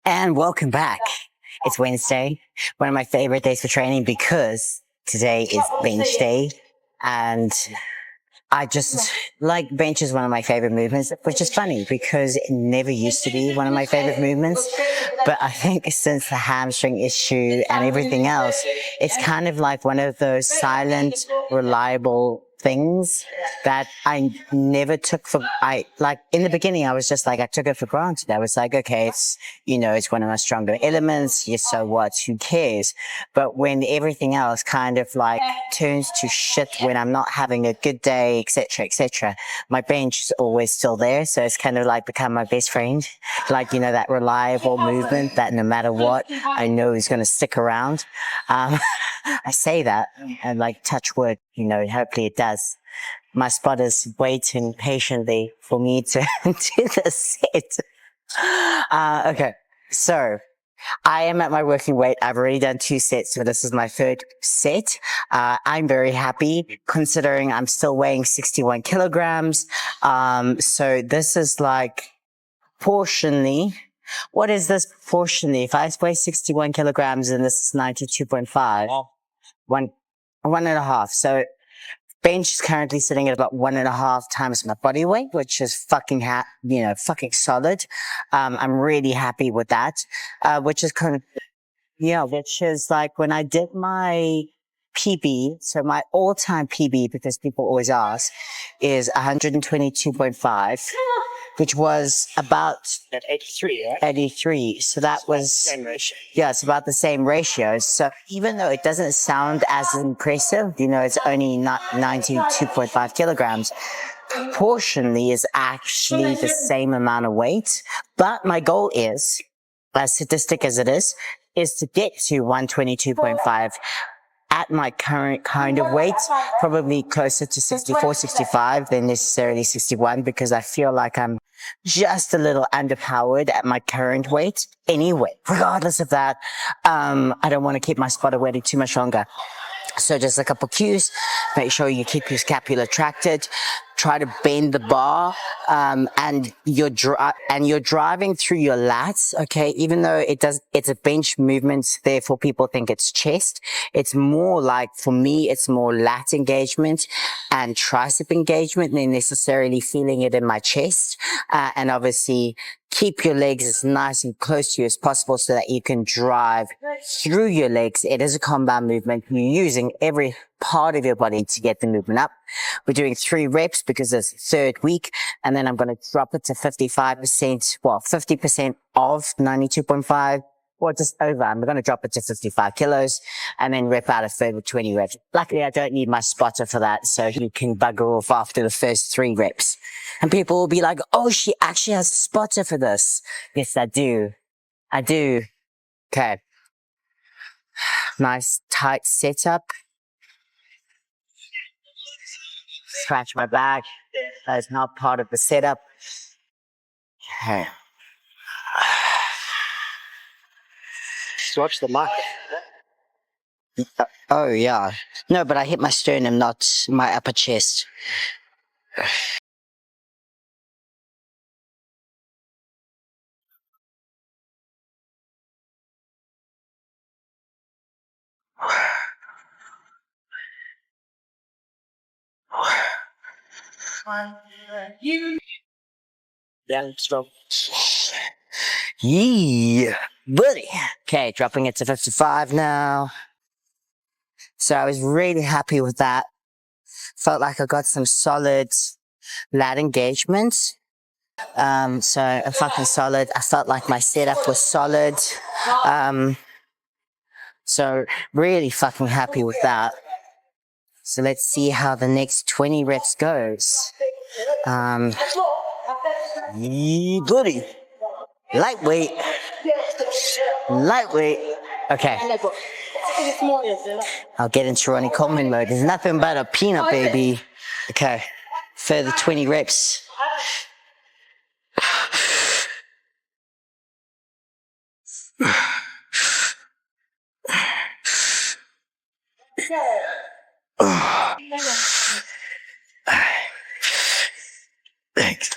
And welcome back. It's Wednesday, one of my favorite days for training because today is bench day, and I just like bench is one of my favorite movements, which is funny because it never used to be one of my favorite movements. But I think since the hamstring issue and everything else, it's kind of like one of those silent, reliable things that I never took for, like in the beginning, I was just like, I took it for granted. I was like, okay, it's, it's one of my stronger elements. Yes, so what? Who cares? But when everything else kind of like turns to shit when I'm not having a good day, etc., my bench is always still there. So it's kind of like become my best friend. Like, that reliable movement that no matter what, I know is going to stick around. I say that and like touch wood, hopefully it does. My spotter's waiting patiently for me to do the set. Okay. So I am at my working weight. I've already done 2 sets, so this is my 3rd set. I'm very happy considering I'm still weighing 61 kilograms. So this is like proportionally, what is this proportionally? If I weigh 61 kilograms and this is 92.5, one and a half. So bench is currently sitting at about 1.5 times my body weight, which is fucking solid. I'm really happy with that, which is which is like when I did my PB. So my all-time PB, because people always ask, is 122.5. Which was about at 83, right? 83. So that was same ratio. Yeah, it's about the same ratio. So even though it doesn't sound as impressive, it's only not 92.5 kilograms, proportionally is actually the same amount of weight. But my goal is, as sadistic as it is to get to 122.5 at my current kind of weight, probably closer to 64, 65 than necessarily 61, because I feel like I'm just a little underpowered at my current weight. Anyway, regardless of that, I don't want to keep my spotter waiting too much longer. So just a couple cues. Make sure you keep your scapula tracted. Try to bend the bar, and you're driving through your lats. Okay, even though it's a bench movement, therefore people think it's chest. It's more like, for me, it's more lat engagement and tricep engagement than necessarily feeling it in my chest. And obviously, keep your legs as nice and close to you as possible so that you can drive through your legs. It is a compound movement. You're using every part of your body to get the movement up. We're doing 3 reps because it's the 3rd week, and then I'm going to drop it to 50% of 92.5, or just over. I'm going to drop it to 55 kilos and then rep out a further 20 reps. Luckily, I don't need my spotter for that, so you can bugger off after the first 3 reps. And people will be like, oh, she actually has a spotter for this. Yes, I do. Okay. Nice tight setup. Scratch my back. That is not part of the setup. Okay. Just watch the mic. Oh, yeah. No, but I hit my sternum, not my upper chest. Yeah, strong. Yeah, buddy. Okay, dropping it to 55 now. So I was really happy with that. Felt like I got some solid lat engagement. So fucking solid. I felt like my setup was solid. So really fucking happy with that. So let's see how the next 20 reps goes. Yeah, buddy. Lightweight. Okay. I'll get into Ronnie Coleman mode. There's nothing but a peanut, baby. Okay. Further 20 reps. Thanks.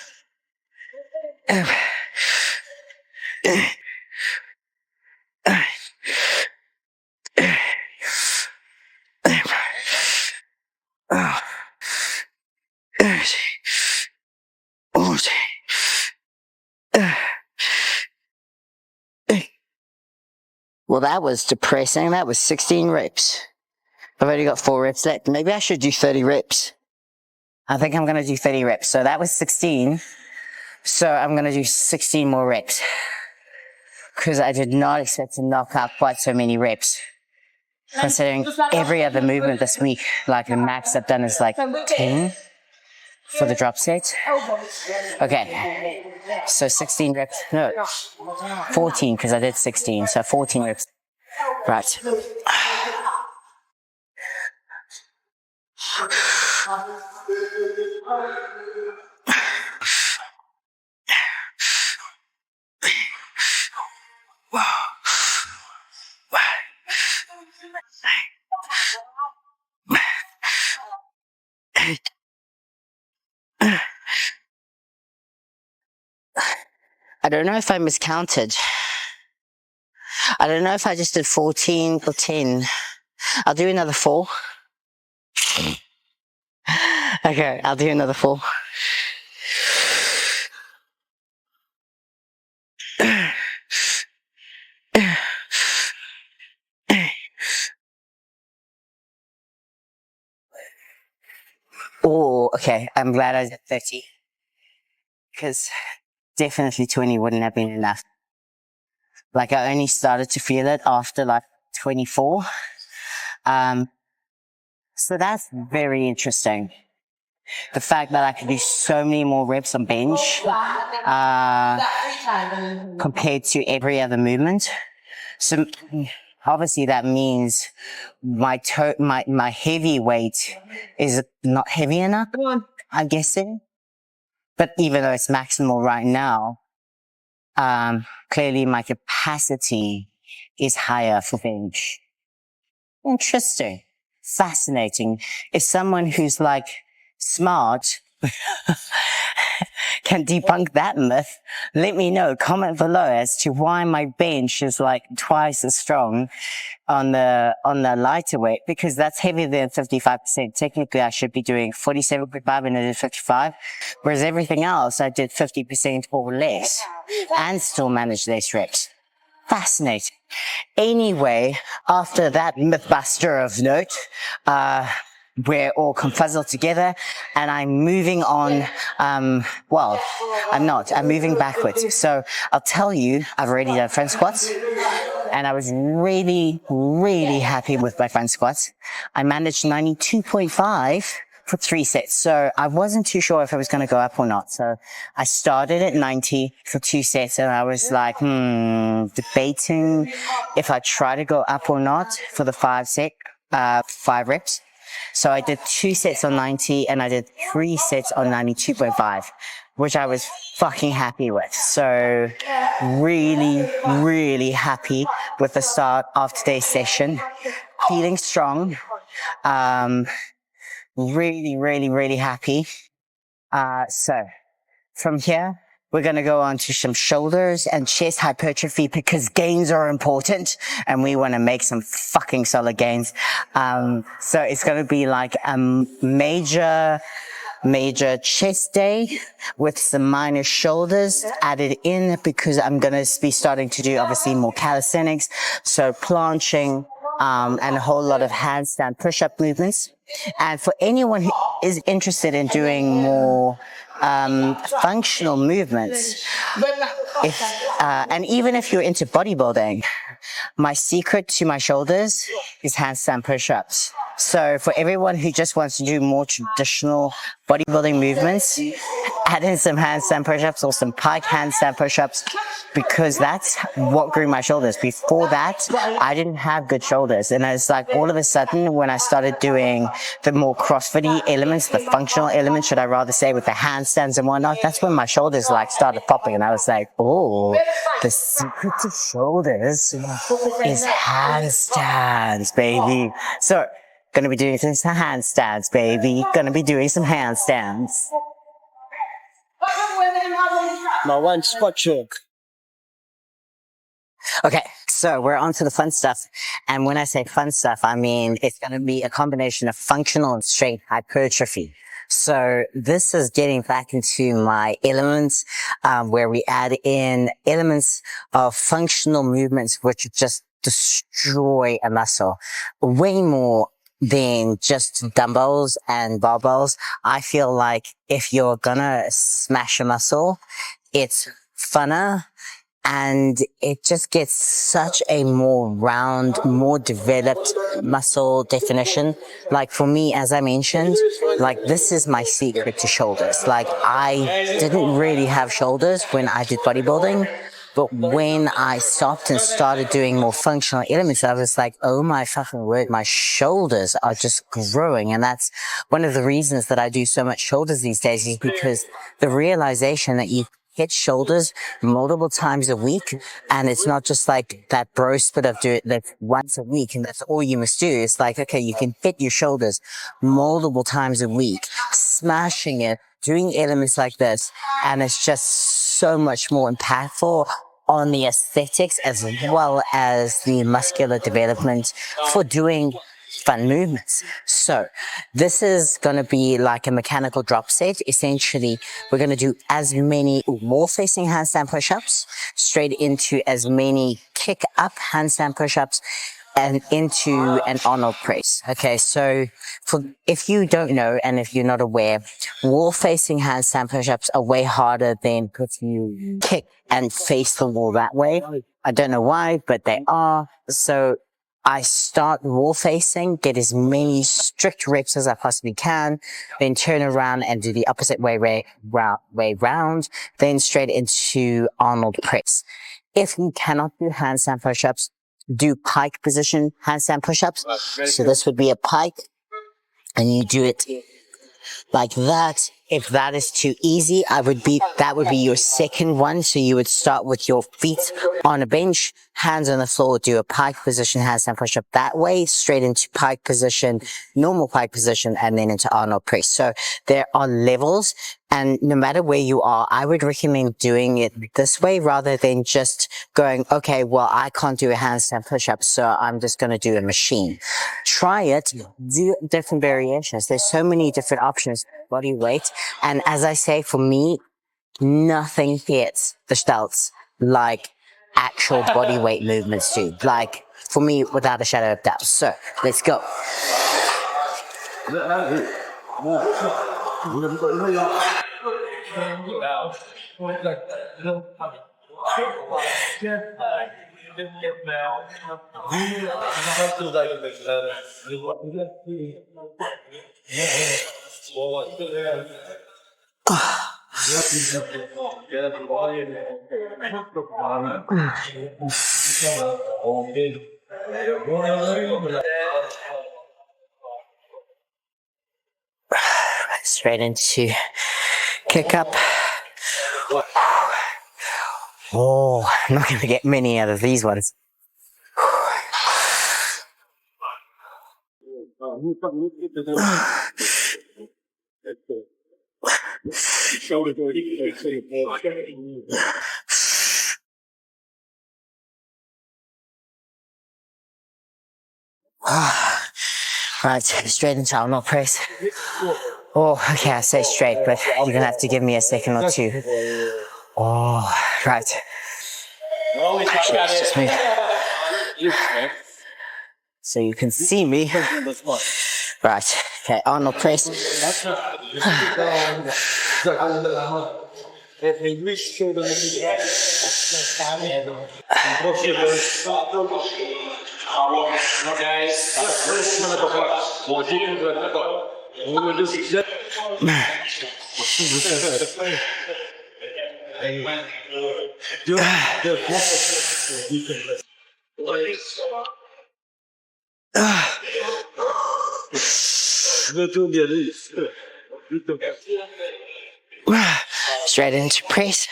Well, that was depressing. That was 16 reps. I've only got 4 reps left. Maybe I should do 30 reps. I think I'm going to do 30 reps. So that was 16. So I'm going to do 16 more reps. Because I did not expect to knock out quite so many reps. Considering every other movement this week, like the max I've done is like 10 for the drop set. Okay. So 16 reps. No, 14 because I did 16. So 14 reps. Right. I don't know if I miscounted. I don't know if I just did 14 or 10. I'll do another 4. Okay, I'll do another 4. Oh, okay. I'm glad I did 30. Because definitely 20 wouldn't have been enough. Like I only started to feel it after like 24. So that's very interesting. The fact that I could do so many more reps on bench, compared to every other movement. So obviously that means my heavy weight is not heavy enough, I'm guessing. But even though it's maximal right now, clearly my capacity is higher for bench. Interesting. Fascinating. If someone who's like smart can debunk that myth, let me know. Comment below as to why my bench is like twice as strong on the lighter weight, because that's heavier than 55%. Technically, I should be doing 47.5 and I did 55, whereas everything else I did 50% or less and still managed those reps. Fascinating. Anyway, after that mythbuster of note, we're all confuzzled together and I'm moving on. Well, I'm not. I'm moving backwards. So I'll tell you, I've already done front squats and I was really, really happy with my front squats. I managed 92.5 for 3 sets. So I wasn't too sure if I was going to go up or not. So I started at 90 for 2 sets and I was like, debating if I try to go up or not for the 5 reps. So I did 2 sets on 90 and I did 3 sets on 92.5, which I was fucking happy with. So really, really happy with the start of today's session. Feeling strong. Really, really, really happy. So from here, we're going to go on to some shoulders and chest hypertrophy because gains are important and we want to make some fucking solid gains. So it's going to be like a major chest day with some minor shoulders added in because I'm going to be starting to do obviously more calisthenics. So planching, and a whole lot of handstand push-up movements. And for anyone who is interested in doing more functional movements, and even if you're into bodybuilding, my secret to my shoulders is handstand push-ups. So for everyone who just wants to do more traditional bodybuilding movements, add in some handstand push-ups or some pike handstand push-ups because that's what grew my shoulders. Before that, I didn't have good shoulders. And it's like all of a sudden when I started doing the more crossfit-y elements, the functional elements, should I rather say, with the handstands and whatnot, that's when my shoulders like started popping. And I was like, oh, the secret to shoulders is handstands, baby. So, gonna be doing some handstands, baby. Gonna be doing some handstands. My one spot choke. Okay, so we're on to the fun stuff. And when I say fun stuff, I mean it's going to be a combination of functional and strength hypertrophy. So this is getting back into my elements, where we add in elements of functional movements, which just destroy a muscle way more than just dumbbells and barbells. I feel like if you're gonna smash a muscle, it's funner and it just gets such a more round, more developed muscle definition. Like for me, as I mentioned, like this is my secret to shoulders. Like I didn't really have shoulders when I did bodybuilding, but when I stopped and started doing more functional elements, I was like, oh my fucking word, my shoulders are just growing. And that's one of the reasons that I do so much shoulders these days, is because the realization that you hit shoulders multiple times a week, and it's not just like that bro split of do it like once a week and that's all you must do. It's like, okay, you can hit your shoulders multiple times a week, smashing it, doing elements like this, and it's just so much more impactful on the aesthetics as well as the muscular development for doing fun movements. So this is going to be like a mechanical drop set. Essentially, we're going to do as many wall facing handstand push-ups straight into as many kick up handstand push-ups and into an Arnold press. Okay, so if you don't know and if you're not aware, wall facing handstand push-ups are way harder than if you kick and face the wall that way. I don't know why, but they are. So I start wall facing, get as many strict reps as I possibly can, then turn around and do the opposite way round, then straight into Arnold press. If you cannot do handstand push-ups, do pike position handstand push-ups. So this would be a pike, and you do it like that. If that is too easy, that would be your second one. So you would start with your feet on a bench, hands on the floor, do a pike position handstand push-up that way, straight into pike position, normal pike position, and then into Arnold press. So there are levels, and no matter where you are, I would recommend doing it this way rather than just going, okay, well, I can't do a handstand push-up, so I'm just going to do a machine. Try it, do different variations. There's so many different options, body weight. And as I say, for me, nothing hits the stilts like actual body weight movements do. Like, for me, without a shadow of doubt. So, let's go. Straight into kick up. Oh, I'm not going to get many out of these ones. Right, straight into Arnold press. Oh, okay, I say straight, but you're going to have to give me a second or two. Oh, right. Actually, let's just move. So you can see me. Right, okay, Arnold press. Straight into press.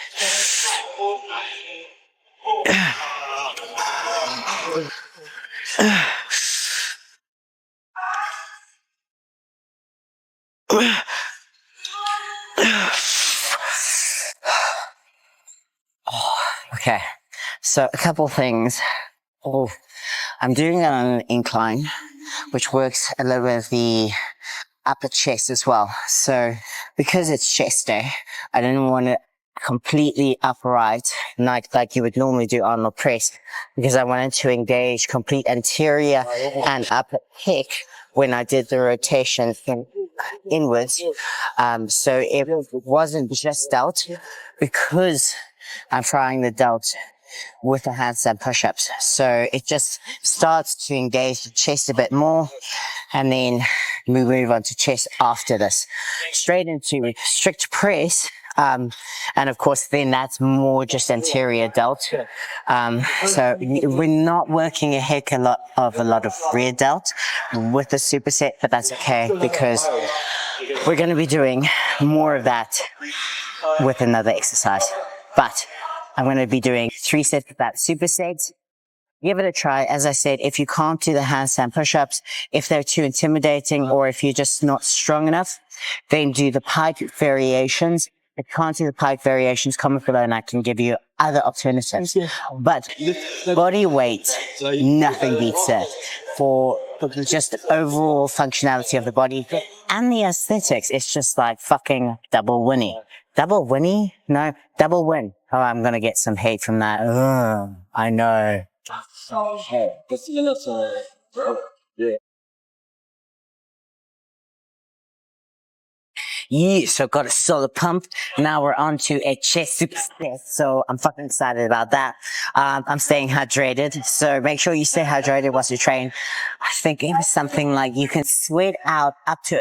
Okay, so a couple things. Oh, I'm doing it on an incline, which works a little bit of the upper chest as well. So because it's chest day, I didn't want to completely upright like you would normally do Arnold press, because I wanted to engage complete anterior and upper pec when I did the rotation inwards. So it wasn't just delt, because I'm trying the delt with the handstand push-ups. So it just starts to engage the chest a bit more, and then we move on to chest after this. Straight into strict press. And of course, then that's more just anterior delt. So we're not working a heck a lot of rear delt with the superset, but that's okay, because we're going to be doing more of that with another exercise. But I'm going to be doing 3 sets of that superset. Give it a try. As I said, if you can't do the handstand push-ups, if they're too intimidating, or if you're just not strong enough, then do the pike variations. If you can't do the pike variations, comment below and I can give you other alternatives. But body weight, nothing beats it for just the overall functionality of the body and the aesthetics. It's just like fucking double winning. Double winning? No, double win. Oh, I'm going to get some hate from that. Ugh, I know. Yeah, so got a solid pump. Now we're on to a chest superset. So I'm fucking excited about that. I'm staying hydrated. So make sure you stay hydrated whilst you train. I think it was something like you can sweat out up to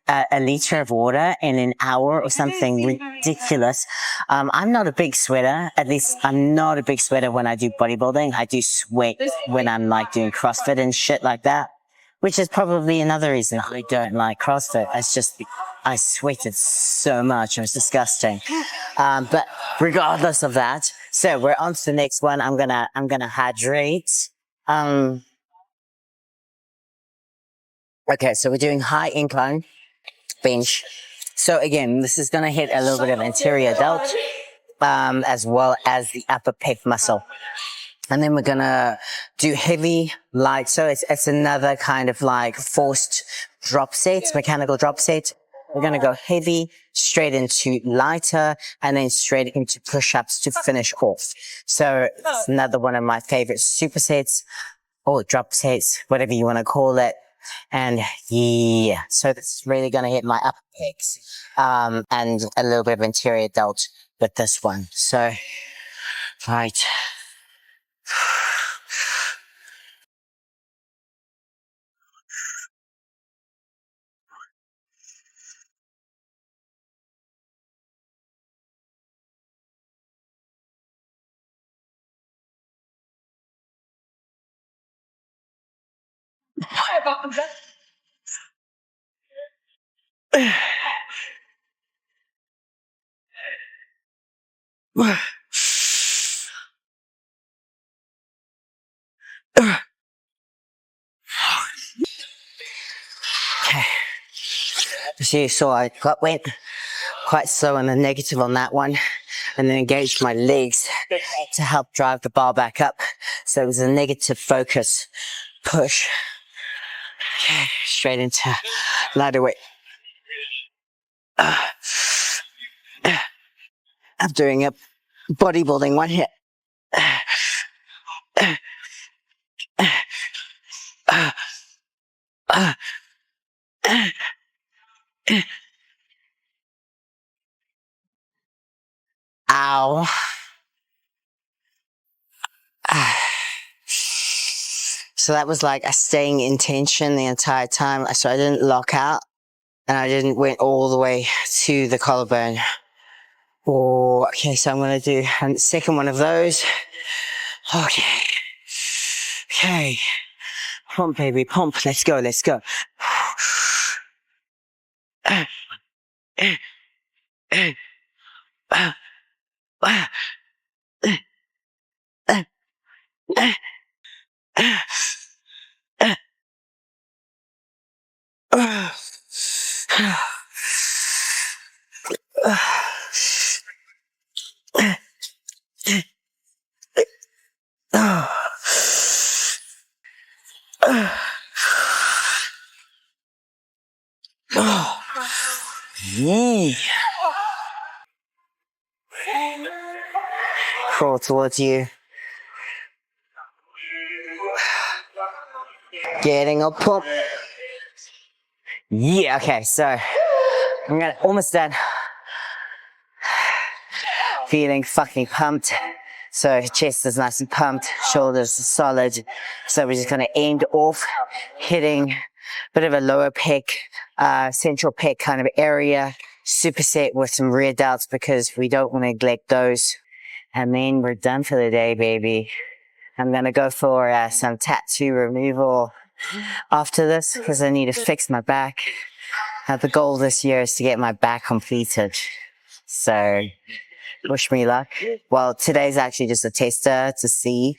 a liter of water in an hour or something ridiculous. I'm not a big sweater. At least I'm not a big sweater when I do bodybuilding. I do sweat when I'm like doing CrossFit and shit like that, which is probably another reason I don't like CrossFit. It's just, I sweated so much. It was disgusting. But regardless of that, so we're on to the next one. I'm gonna hydrate. Okay, so we're doing high incline bench. So again, this is gonna hit a little bit of anterior delt, as well as the upper pec muscle. And then we're gonna do heavy, light. So it's another kind of like forced drop set, mechanical drop set. We're gonna go heavy, straight into lighter, and then straight into push-ups to finish off. So it's another one of my favorite supersets, or drop sets, whatever you want to call it. And yeah, so that's really gonna hit my upper pecs, and a little bit of anterior delt with this one. So, right. Okay. So I went quite slow on the negative on that one, and then engaged my legs to help drive the bar back up. So it was a negative focus push. Okay, straight into lighter weight. I'm doing a bodybuilding one here. Ow. So that was like a staying in tension the entire time. So I didn't lock out, and I didn't went all the way to the collarbone. Oh, okay, so I'm going to do a second one of those. Okay. Okay. Pump, baby, pump. Let's go, let's go. crawl towards you. Getting a pump. Yeah, okay, so I'm almost done. Feeling fucking pumped. So chest is nice and pumped, shoulders are solid. So we're just gonna end off hitting a bit of a lower pec, central pec kind of area, superset with some rear delts because we don't want to neglect those. And then we're done for the day, baby. I'm gonna go for some tattoo removal after this because I need to fix my back. The goal this year is to get my back completed. So wish me luck. Well, today's actually just a tester to see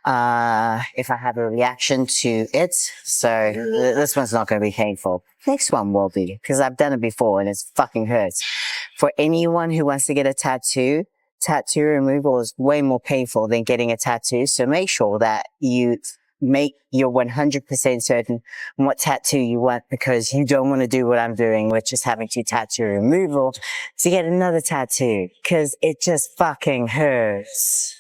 if I have a reaction to it. So this one's not going to be painful. Next one will be, because I've done it before and it's fucking hurts. For anyone who wants to get a tattoo removal is way more painful than getting a tattoo. So make sure that you're 100% certain what tattoo you want, because you don't want to do what I'm doing, which is having to tattoo removal to get another tattoo, because it just fucking hurts.